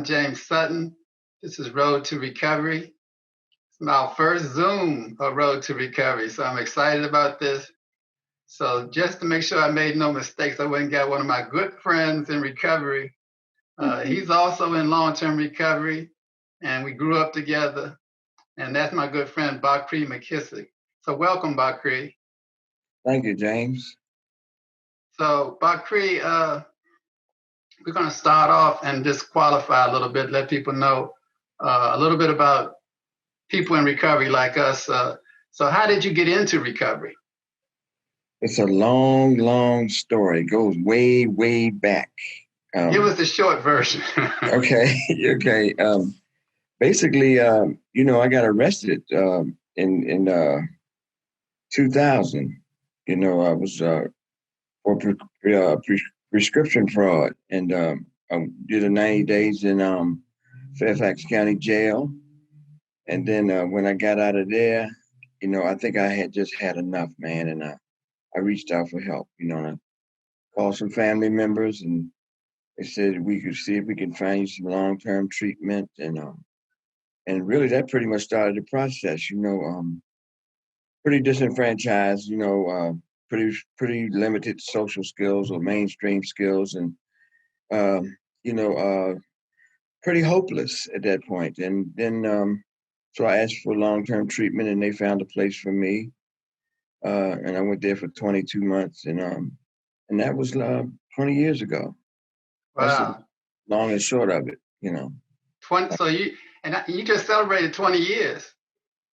I'm James Sutton. This is Road to Recovery. It's my first Zoom of Road to Recovery, so I'm excited about this. So just to make sure I made no mistakes, I went and got one of my good friends in recovery. He's also in long-term recovery, and we grew up together. And that's my good friend, Bakri Mckissick. So welcome, Bakri. Thank you, James. So Bakri, we're going to start off and just qualify a little bit, let people know a little bit about people in recovery like us. So how did you get into recovery? It's a long, long story. It goes way, way back. Give us the short version. Okay. Basically, I got arrested in 2000. I was for prescription fraud, and I did a 90 days in Fairfax County Jail. And then when I got out of there, I think I had just had enough, man, and I reached out for help. And I called some family members, and they said we could see if we can find you some long-term treatment, and really that pretty much started the process. Pretty disenfranchised, pretty limited social skills or mainstream skills, and pretty hopeless at that point. And then so I asked for long-term treatment, and they found a place for me, and I went there for 22 months, and that was 20 years ago. Wow. That's the long and short of it. 20. So you just celebrated 20 years.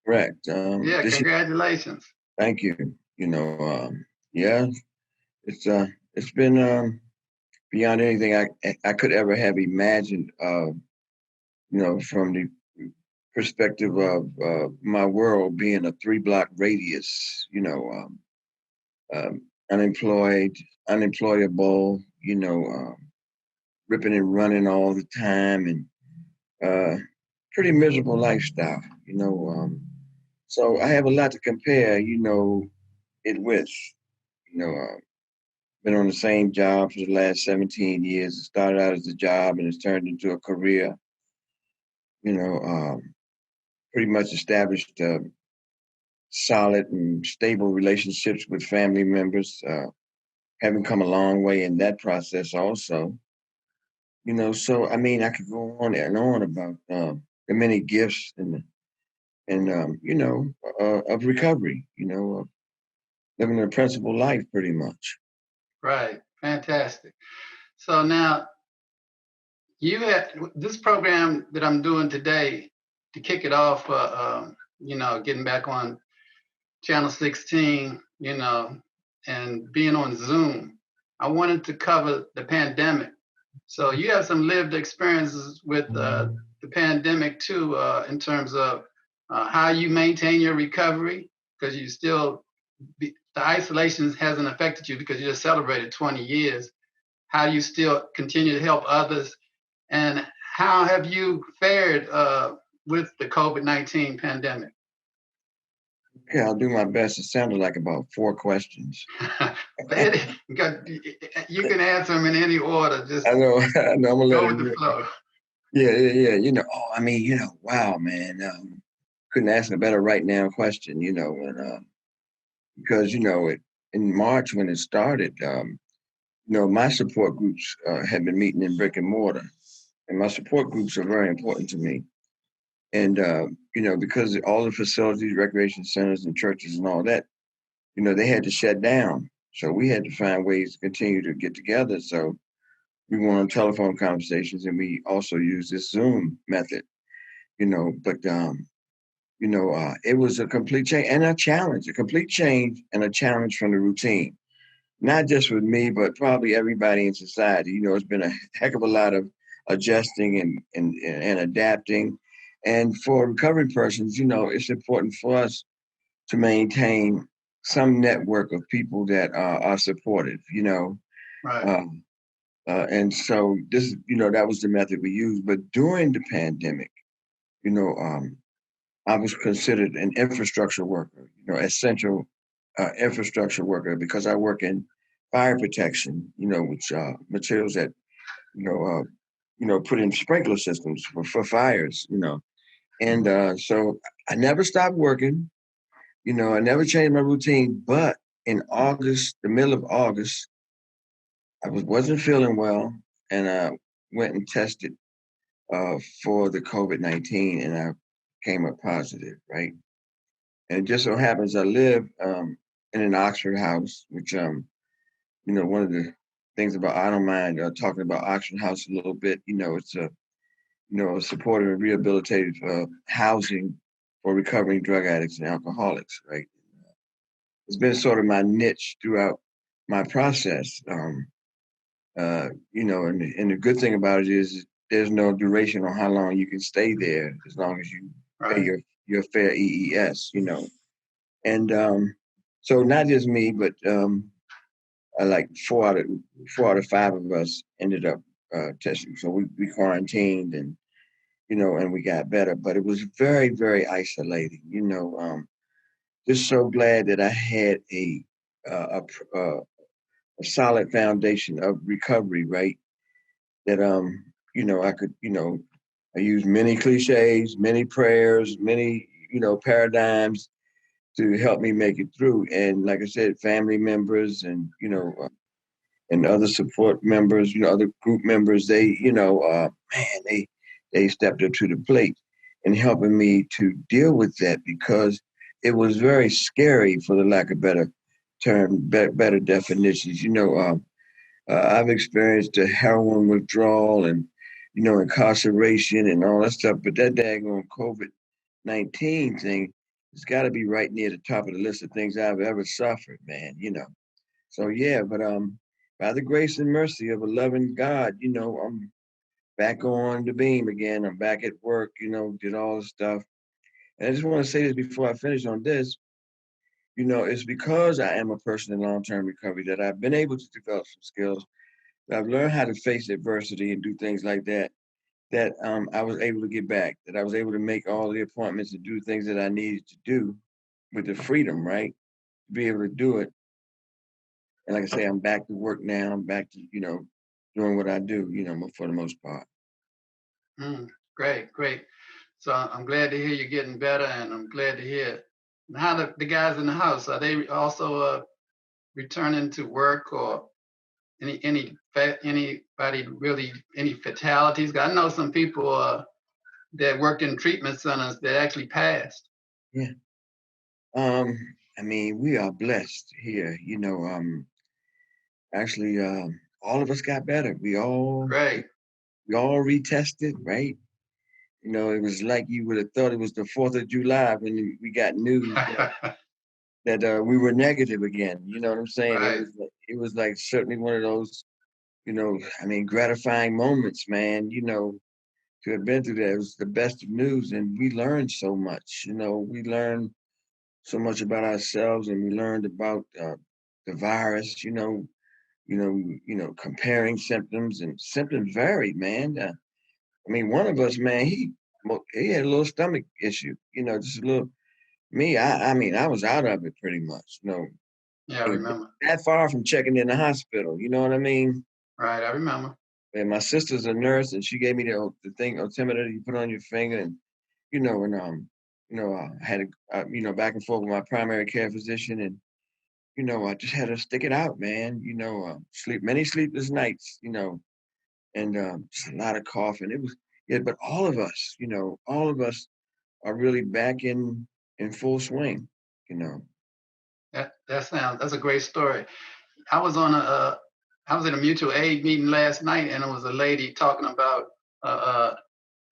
Correct. Yeah, congratulations. Thank you. Yeah, it's been beyond anything I could ever have imagined. From the perspective of my world being a 3-block radius. Unemployed, unemployable. Ripping and running all the time, and pretty miserable lifestyle. So I have a lot to compare. It with. Been on the same job for the last 17 years. It started out as a job and it's turned into a career. Pretty much established solid and stable relationships with family members. Having come a long way in that process also. So I mean, I could go on and on about the many gifts and of recovery. Of living a principled life, pretty much. Right. Fantastic. So now you had this program that I'm doing today to kick it off, getting back on Channel 16, and being on Zoom. I wanted to cover the pandemic. So you have some lived experiences with the pandemic too, in terms of how you maintain your recovery, because you still, the isolation hasn't affected you because you just celebrated 20 years. How do you still continue to help others? And how have you fared with the COVID-19 pandemic? Okay, I'll do my best. It sounded like about 4 questions. You can answer them in any order. Just I know. I'm gonna go with the flow. Yeah. Wow, man. Couldn't ask a better right now question. And because in March when it started, my support groups had been meeting in brick and mortar, and my support groups are very important to me. And because all the facilities, recreation centers, and churches and all that, they had to shut down. So we had to find ways to continue to get together. So we went on telephone conversations, and we also used this Zoom method. But it was a complete change and a challenge, a complete change and a challenge from the routine. Not just with me, but probably everybody in society. It's been a heck of a lot of adjusting and adapting. And for recovering persons, it's important for us to maintain some network of people that are supportive, Right. And so this, that was the method we used. But during the pandemic, I was considered an infrastructure worker, essential infrastructure worker, because I work in fire protection, which materials that, put in sprinkler systems for fires, And so I never stopped working. I never changed my routine. But in August, the middle of August, I wasn't feeling well, and I went and tested for the COVID-19, and I came up positive, right? And it just so happens I live in an Oxford house, which one of the things about I don't mind talking about Oxford House a little bit. It's a supportive and rehabilitative housing for recovering drug addicts and alcoholics, right? It's been sort of my niche throughout my process. And the good thing about it is there's no duration on how long you can stay there as long as you pay Right. your fair EES. And so not just me, but like four out of five of us ended up testing. So we quarantined and we got better, but it was very, very isolating. Just so glad that I had a, a, a solid foundation of recovery, right? That I could, I use many cliches, many prayers, many paradigms to help me make it through. And like I said, family members and other support members, other group members, they, man, they stepped up to the plate in helping me to deal with that because it was very scary, for the lack of better term, better definitions. I've experienced a heroin withdrawal and, incarceration and all that stuff, but that daggone COVID-19 thing has got to be right near the top of the list of things I've ever suffered, man. So yeah, but by the grace and mercy of a loving God, I'm back on the beam again. I'm back at work, did all the stuff. And I just want to say this before I finish on this. It's because I am a person in long-term recovery that I've been able to develop some skills. That I've learned how to face adversity and do things like that. That I was able to get back. That I was able to make all the appointments and do things that I needed to do with the freedom, right? To be able to do it. And like I say, I'm back to work now. I'm back to, doing what I do, for the most part. Great, great. So I'm glad to hear you're getting better, and I'm glad to hear how the guys in the house, are they also returning to work, or anybody really any fatalities? I know some people that worked in treatment centers that actually passed. Yeah. I mean, we are blessed here. Actually, all of us got better. Great. We all retested, right? It was like you would have thought it was the 4th of July when we got news that we were negative again. You know what I'm saying? Right. It was like certainly one of those, I mean, gratifying moments, man. To have been through that, it was the best of news, and we learned so much. We learned so much about ourselves, and we learned about the virus. Comparing symptoms, and symptoms varied, man. I mean, one of us, man, he had a little stomach issue. Just a little. Me, I mean, I was out of it pretty much. Yeah, I remember. That far from checking in the hospital. You know what I mean? Right, I remember. And my sister's a nurse, and she gave me the thing, altimeter you put on your finger, and I had back and forth with my primary care physician, and I just had to stick it out, man. Sleep many sleepless nights, and just a lot of coughing. It was yeah, but all of us are really back in full swing. You know. That's a great story. I was on I was in a mutual aid meeting last night, and it was a lady talking about uh, uh,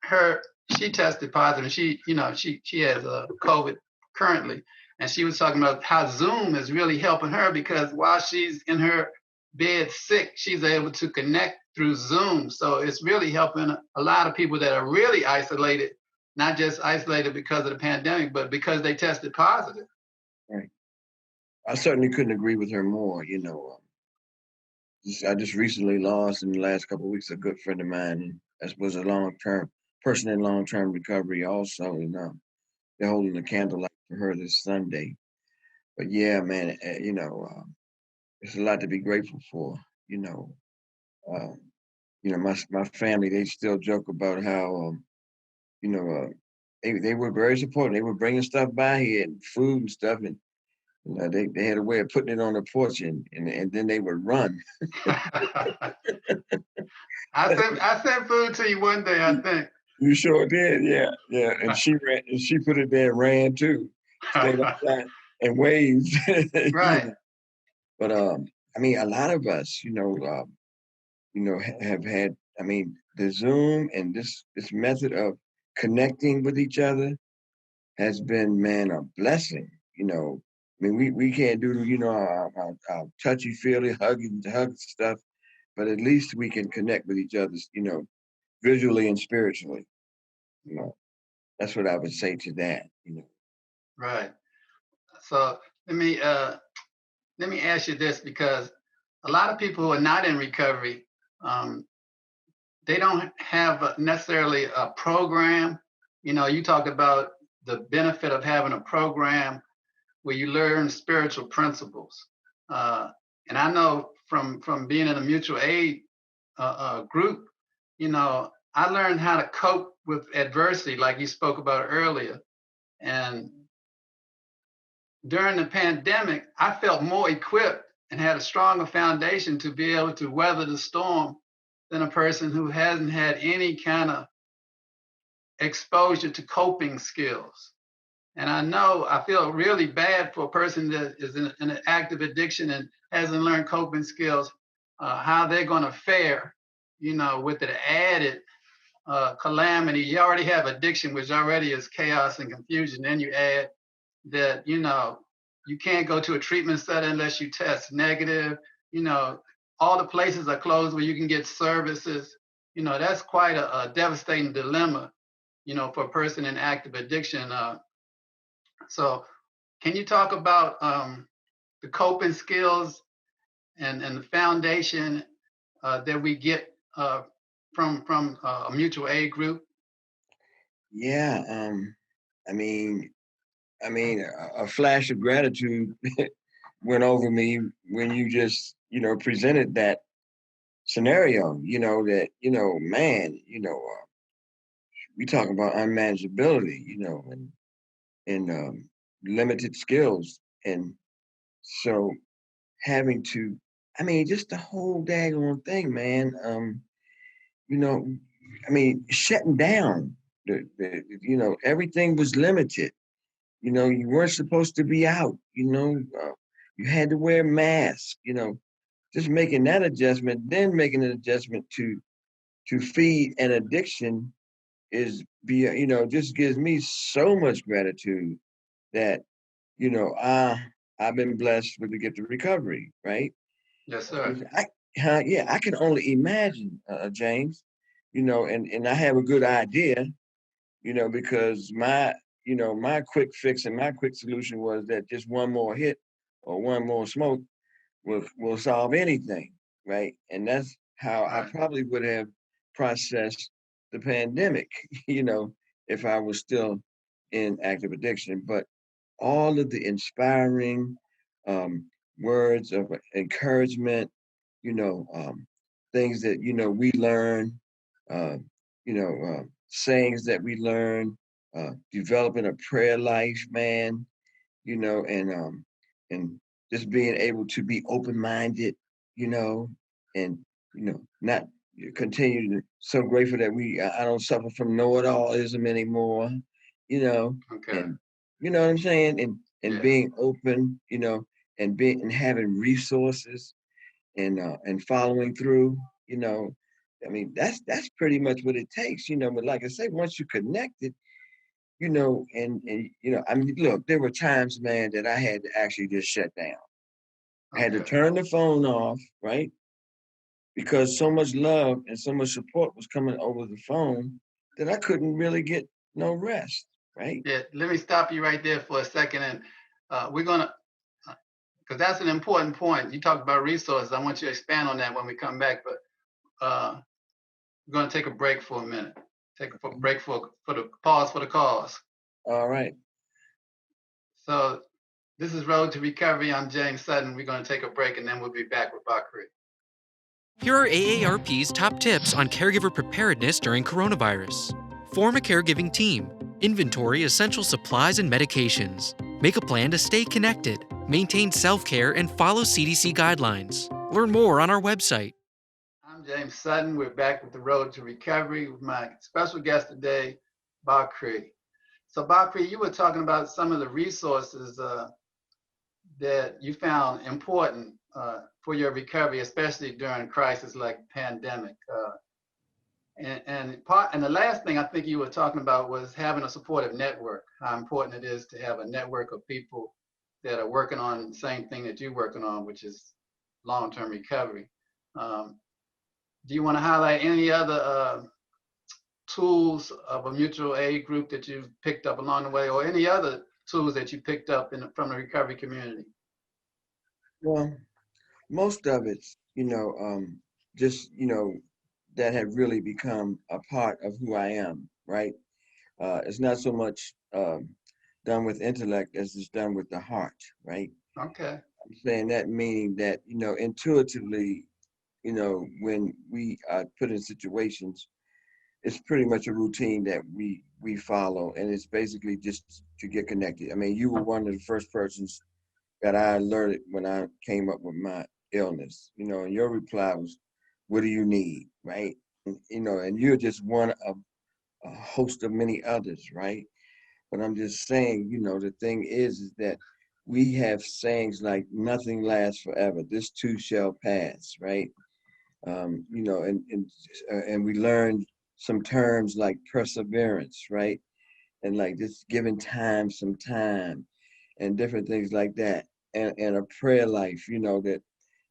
her. She tested positive. She has COVID currently, and she was talking about how Zoom is really helping her because while she's in her bed sick, she's able to connect through Zoom. So it's really helping a lot of people that are really isolated, not just isolated because of the pandemic, but because they tested positive. Right. I certainly couldn't agree with her more. I just recently lost in the last couple of weeks a good friend of mine, and that was a long-term person in long-term recovery also, and they're holding a candlelight for her this Sunday. But yeah, man, it's a lot to be grateful for. You know, uh, my family, they still joke about how, you know, they were very supportive. They were bringing stuff by here and food and stuff, and they had a way of putting it on the porch, and then they would run. I sent food to you one day, I think. You sure did, yeah, yeah. And she put it there and ran too, stayed outside and waved. Right. But I mean, a lot of us, have had. I mean, the Zoom and this method of connecting with each other has been, man, a blessing. I mean, we can't do our touchy feely hug stuff, but at least we can connect with each other, visually and spiritually. You know, that's what I would say to that. Right. So let me ask you this, because a lot of people who are not in recovery, um, they don't have necessarily a program. You talked about the benefit of having a program where you learn spiritual principles. And I know from being in a mutual aid group, I learned how to cope with adversity, like you spoke about earlier. And during the pandemic, I felt more equipped and had a stronger foundation to be able to weather the storm than a person who hasn't had any kind of exposure to coping skills. And I feel really bad for a person that is in an active addiction and hasn't learned coping skills, how they're going to fare, with the added calamity. You already have addiction, which already is chaos and confusion. Then you add that, you can't go to a treatment center unless you test negative. All the places are closed where you can get services. That's quite a devastating dilemma, for a person in active addiction. So can you talk about the coping skills and the foundation that we get from a mutual aid group? Yeah. I mean, a flash of gratitude went over me when you just, presented that scenario. Man, we talk about unmanageability, and limited skills, and so having to, I mean, just the whole daggone thing, man. You know, shutting down. Everything was limited. You weren't supposed to be out. You had to wear masks. Just making that adjustment, then making an adjustment to feed an addiction just gives me so much gratitude that I've been blessed with the gift of recovery, right? Yes, sir. Yeah, I can only imagine, James, and I have a good idea, because my quick fix and my quick solution was that just one more hit or one more smoke will solve anything, right? And that's how I Right. probably would have processed the pandemic, if I was still in active addiction. But all of the inspiring words of encouragement, things that we learn, uh, sayings that we learn, developing a prayer life, man, and just being able to be open minded, you know, and not continue to so grateful that I don't suffer from know it allism anymore, Okay. and you know what I'm saying, and Yes. being open, and having resources and following through, that's pretty much what it takes, but like I say, once you connect it, look, there were times, man, that I had to actually just shut down. I had to Okay. turn the phone off, right? Because so much love and so much support was coming over the phone that I couldn't really get no rest, right? Yeah. Let me stop you right there for a second, and we're gonna, because that's an important point. You talked about resources. I want you to expand on that when we come back, but we're gonna take a break for a minute. Take a break for the pause for the cause. All right. So this is Road to Recovery. I'm James Sutton. We're going to take a break and then we'll be back with Bakri. Here are AARP's top tips on caregiver preparedness during coronavirus. Form a caregiving team. Inventory essential supplies and medications. Make a plan to stay connected. Maintain self-care and follow CDC guidelines. Learn more on our website. I'm James Sutton. We're back with the Road to Recovery with my special guest today, Bakri. So Bakri, you were talking about some of the resources that you found important for your recovery, especially during a crisis like pandemic. And the last thing I think you were talking about was having a supportive network, how important it is to have a network of people that are working on the same thing that you're working on, which is long-term recovery. Do you want to highlight any other tools of a mutual aid group that you've picked up along the way, or any other tools that you picked up from the recovery community? Well, most of it's, just, that have really become a part of who I am, right? It's not so much done with intellect as it's done with the heart, right? Okay. I'm saying that meaning that, intuitively, when we are put in situations, it's pretty much a routine that we follow, and it's basically just to get connected. I mean, you were one of the first persons that I alerted when I came up with my illness, and your reply was, what do you need, right? And you're just one of a host of many others, right? But I'm just saying, the thing is that we have sayings like nothing lasts forever. This too shall pass, right? And we learned some terms like perseverance, right? And like just giving time some time and different things like that. And a prayer life, that,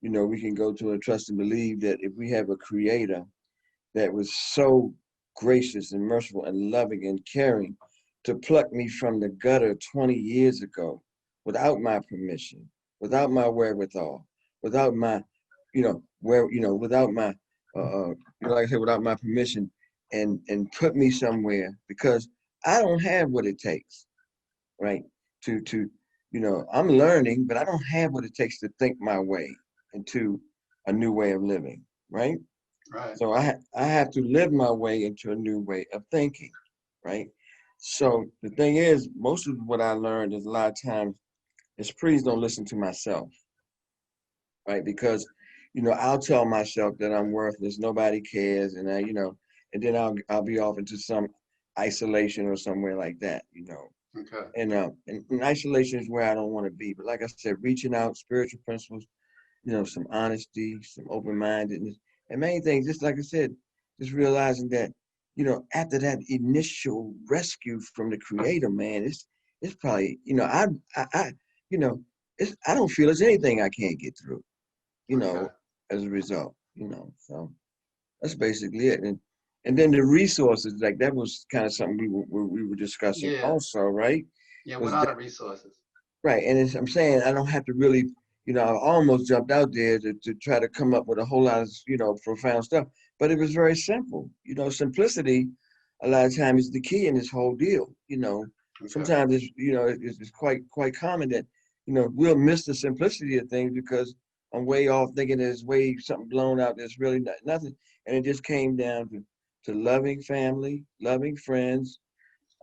we can go to and trust and believe that if we have a creator that was so gracious and merciful and loving and caring to pluck me from the gutter 20 years ago without my permission, without my wherewithal, without my, without my, like I said, without my permission, and put me somewhere because I don't have what it takes, right? To I'm learning, but I don't have what it takes to think my way into a new way of living, right? Right. So I have to live my way into a new way of thinking, right? So the thing is, most of what I learned is a lot of times is please don't listen to myself, right? Because I'll tell myself that I'm worthless, nobody cares, and and then I'll be off into some isolation or somewhere like that. Okay. And isolation is where I don't want to be. But like I said, reaching out, spiritual principles, some honesty, some open-mindedness, and main thing, just like I said, just realizing that, after that initial rescue from the Creator, man, it's probably, I I don't feel there's anything I can't get through, Okay. as a result, So that's basically it. And then the resources, like that was kind of something we were discussing Yeah. also, right? Yeah. What Was are that the resources? right? And I'm saying I don't have to really, I almost jumped out there to try to come up with a whole lot of, profound stuff. But it was very simple. Simplicity a lot of times is the key in this whole deal. Okay. Sometimes it's quite common that, we'll miss the simplicity of things because I'm way off thinking there's way something blown out that's really nothing. And it just came down to loving family, loving friends,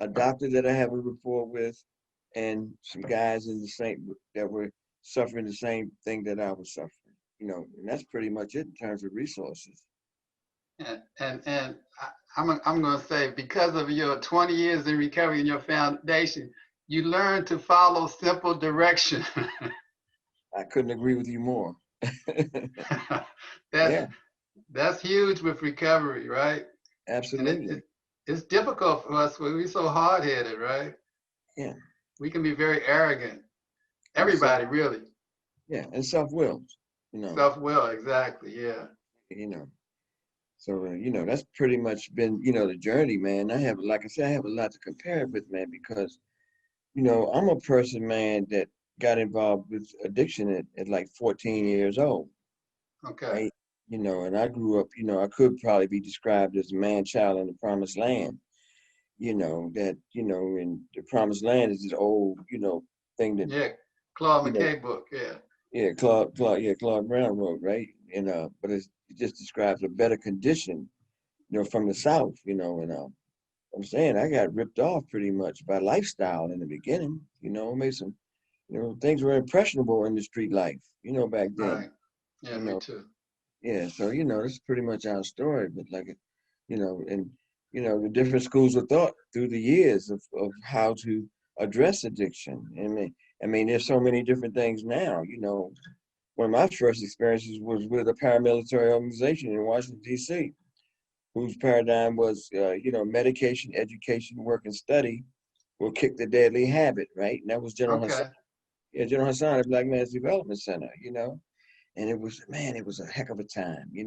a doctor that I have a rapport with, and some guys in the same that were suffering the same thing that I was suffering. And that's pretty much it in terms of resources. I'm going to say, because of your 20 years in recovery and your foundation, you learn to follow simple direction. I couldn't agree with you more. that's Yeah, that's huge with recovery, right? And absolutely. it's difficult for us when we're so hard-headed, right? Yeah, We can be very arrogant. and Everybody, really. and self-will. Self-will, exactly. Yeah. You know. So that's pretty much been the journey, man. Like I said, I have a lot to compare it with, man, because I'm a person, man, that got involved with addiction at like 14 years old, Okay. right? And I grew up, I could probably be described as a man child in the promised land, that, and the promised land is this old, thing that, Yeah. Claude you know, McKay book. Yeah. yeah, Claude Brown wrote, right? but it just describes a better condition, from the South, and I'm saying I got ripped off pretty much by lifestyle in the beginning, made some, things were impressionable in the street life, back then, Right. Yeah, you me know, too. yeah. So, this is pretty much our story, but like, and, the different schools of thought through the years of how to address addiction. I mean, there's so many different things now, one of my first experiences was with a paramilitary organization in Washington, D.C., whose paradigm was, medication, education, work, and study will kick the deadly habit, right? And that was General Hassan. Okay. Yeah, General Hassan at Black Man's Development Center, and it was, man, it was a heck of a time, it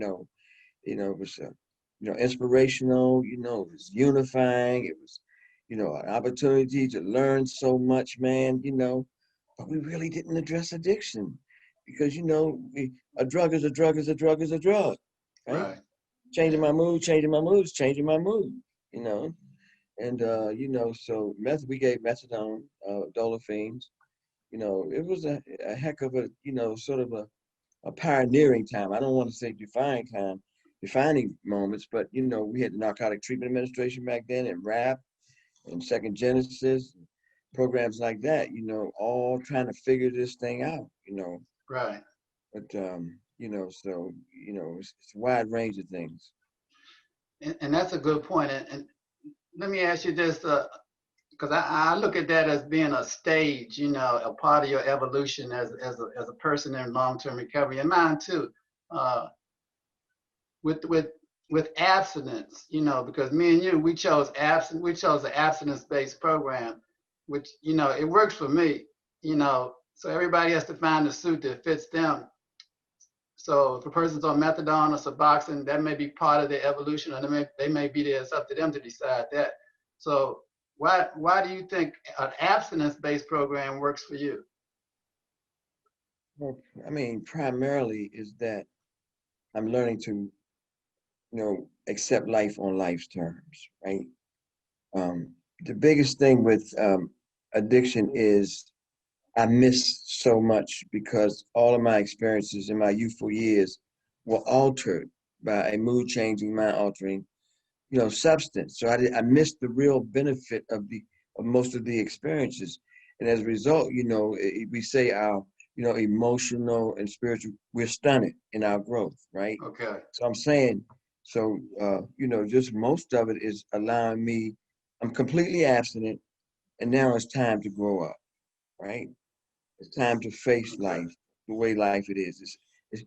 was, inspirational, it was unifying, it was, an opportunity to learn so much, man, but we really didn't address addiction because, a drug is a drug is a drug is a drug, right? Right. Changing Yeah. my mood, changing my moods, changing my mood, you know. And so we gave methadone, dolophine's, it was a heck of a, sort of a pioneering time. I don't want to say defining moments, but we had the Narcotic Treatment Administration back then and RAP and Second Genesis, programs like that, all trying to figure this thing out, Right. But so it's a wide range of things. And that's a good point. And let me ask you this, because I look at that as being a stage, a part of your evolution as a person in long-term recovery, and mine too. Uh, with abstinence, because me and you, we chose the abstinence-based program, which, it works for me, so everybody has to find the suit that fits them. So if a person's on methadone or Suboxone, that may be part of their evolution, or they may be there. It's up to them to decide that. So why do you think an abstinence-based program works for you? Well, I mean, primarily is that I'm learning to, accept life on life's terms, right? The biggest thing with addiction is I miss so much because all of my experiences in my youthful years were altered by a mood changing, mind altering, substance. So I missed the real benefit of most of the experiences. And as a result, we say our, emotional and spiritual, we're stunted in our growth, right? Okay. So I'm saying, just most of it is allowing me, I'm completely abstinent, and now it's time to grow up, right? It's time to face Okay. life the way life it is. It's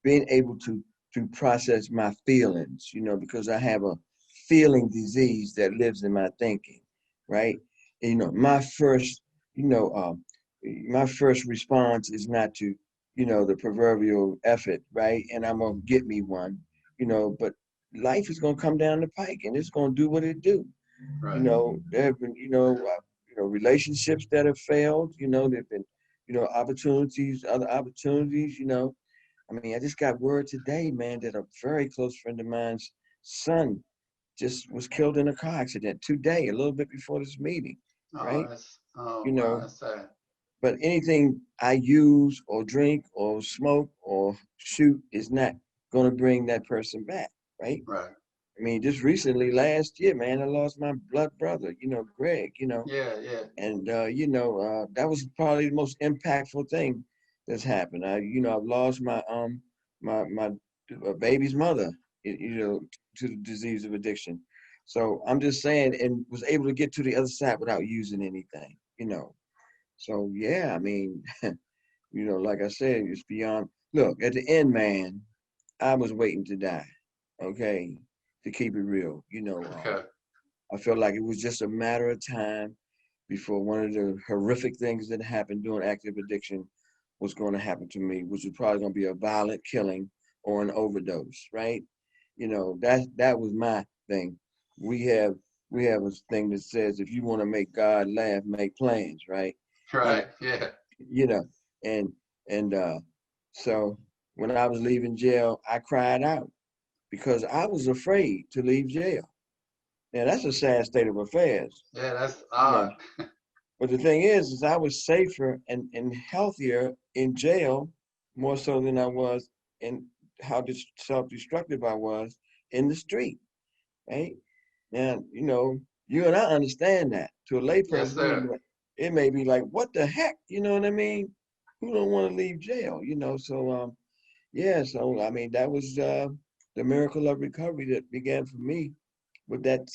being able to process my feelings, because I have a feeling disease that lives in my thinking, right? And, my first response is not to, the proverbial effort, right? And I'm gonna get me one, but life is gonna come down the pike and it's gonna do what it do. Right. There have been, relationships that have failed, there've been, opportunities, other opportunities, I mean, I just got word today, man, that a very close friend of mine's son just was killed in a car accident today, a little bit before this meeting, right? Oh You wow, know, that's sad. but anything I use or drink or smoke or shoot is not going to bring that person back, right? Right. I mean, just recently, last year, man, I lost my blood brother, Greg, Yeah, yeah. and that was probably the most impactful thing that's happened. I've lost my baby's mother, to the disease of addiction. So I'm just saying, and was able to get to the other side without using anything, So yeah, I mean, like I said, it's beyond. Look, at the end, man, I was waiting to die. Okay, to keep it real, Okay. I felt like it was just a matter of time before one of the horrific things that happened during active addiction was going to happen to me, which was probably going to be a violent killing or an overdose, right? That was my thing. We have a thing that says if you want to make God laugh, make plans, right? You know, Right. Yeah. you know, and so when I was leaving jail, I cried out because I was afraid to leave jail. Now that's a sad state of affairs, Yeah, that's you know. odd. But the thing is I was safer and healthier in jail more so than I was in how self-destructive I was in the street, right? Now, you know, you and I understand that. To a Yes, layperson, sir. it may be like, what the heck? You know what I mean? Who don't want to leave jail? You know, so yeah, so I mean, that was the miracle of recovery that began for me with that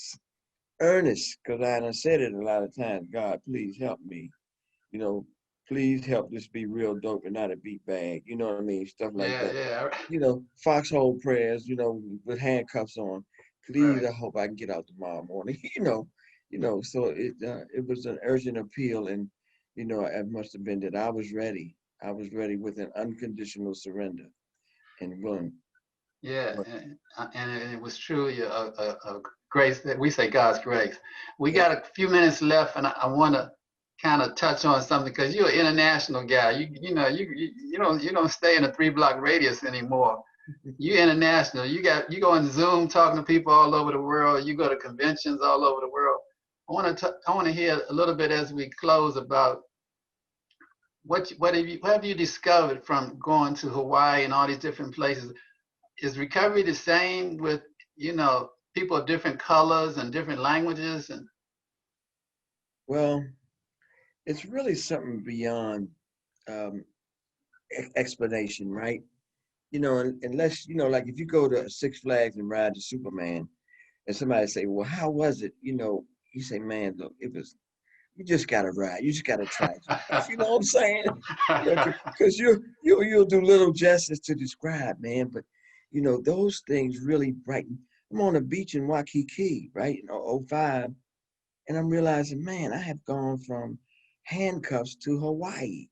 earnest, because I done said it a lot of times. God, please help me. You know, please help this be real dope and not a beat bag. You know what I mean? Stuff like Yeah, that. yeah. You know, foxhole prayers. You know, with handcuffs on. Please, Right. I hope I can get out tomorrow morning. So it was an urgent appeal, and you know, it must have been that I was ready. I was ready with an unconditional surrender and willing. Yeah, and it was truly a grace that we say God's grace. We Yeah. got a few minutes left, and I want to kind of touch on something because you're an international guy. You don't stay in a 3 block radius anymore. You're international. You go on Zoom talking to people all over the world. You go to conventions all over the world. I want to hear a little bit as we close about what have you discovered from going to Hawaii and all these different places. Is recovery the same with people of different colors and different languages? And Well, it's really something beyond um, explanation, right? You know, unless like if you go to Six Flags and ride the Superman, and somebody say, "Well, how was it?" You say, "Man, look, it was. You just gotta ride. You just gotta try some stuff." You know what I'm saying? Because you'll do little justice to describe, man. But those things really brighten. I'm on a beach in Waikiki, right, in '05, and I'm realizing, man, I have gone from handcuffs to Hawaii.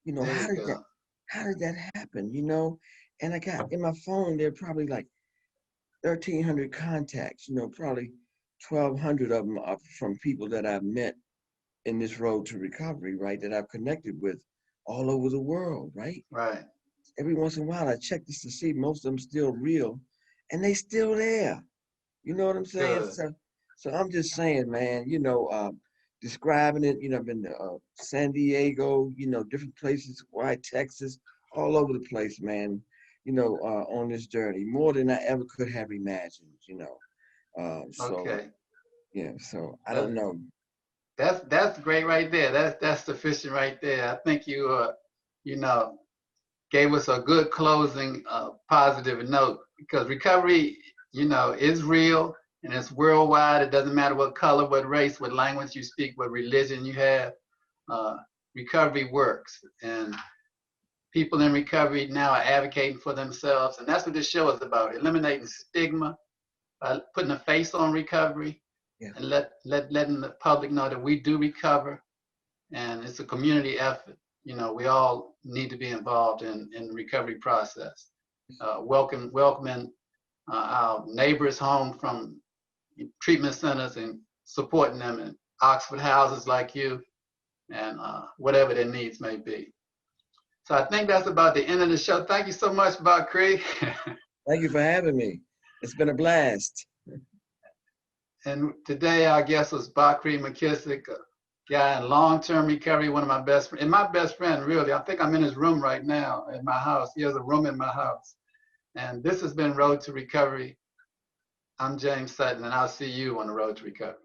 there How you did that go. happen? And I got in my phone there probably like 1,300 contacts. Probably 1,200 of them are from people that I've met in this road to recovery, right? That I've connected with all over the world, right? Right. Every once in a while, I check this to see most of them still real, and they still there. You know what I'm saying? Good. So I'm just saying, man. Describing it. I've been to San Diego. Different places, Hawaii, Texas, all over the place, man. On this journey, more than I ever could have imagined. So Okay. yeah. So I don't That, know. that's great right there. That's sufficient right there. I think you know gave us a good closing positive note because recovery is real and it's worldwide. It doesn't matter what color, what race, what language you speak, what religion you have. Uh, Recovery works, and people in recovery now are advocating for themselves, and that's what this show is about: eliminating stigma by putting a face on recovery Yeah. and letting the public know that we do recover, and it's a community effort. We all need to be involved in the recovery process. Welcoming our neighbors home from treatment centers and supporting them in Oxford houses like you, and whatever their needs may be. So I think that's about the end of the show. Thank you so much, Bakri. Thank you for having me. It's been a blast. And today our guest was Bakri Mckissick, a guy in long-term recovery, one of my best friends, and my best friend, really. I think I'm in his room right now in my house. He has a room in my house. And this has been Road to Recovery. I'm James Sutton, and I'll see you on the Road to Recovery.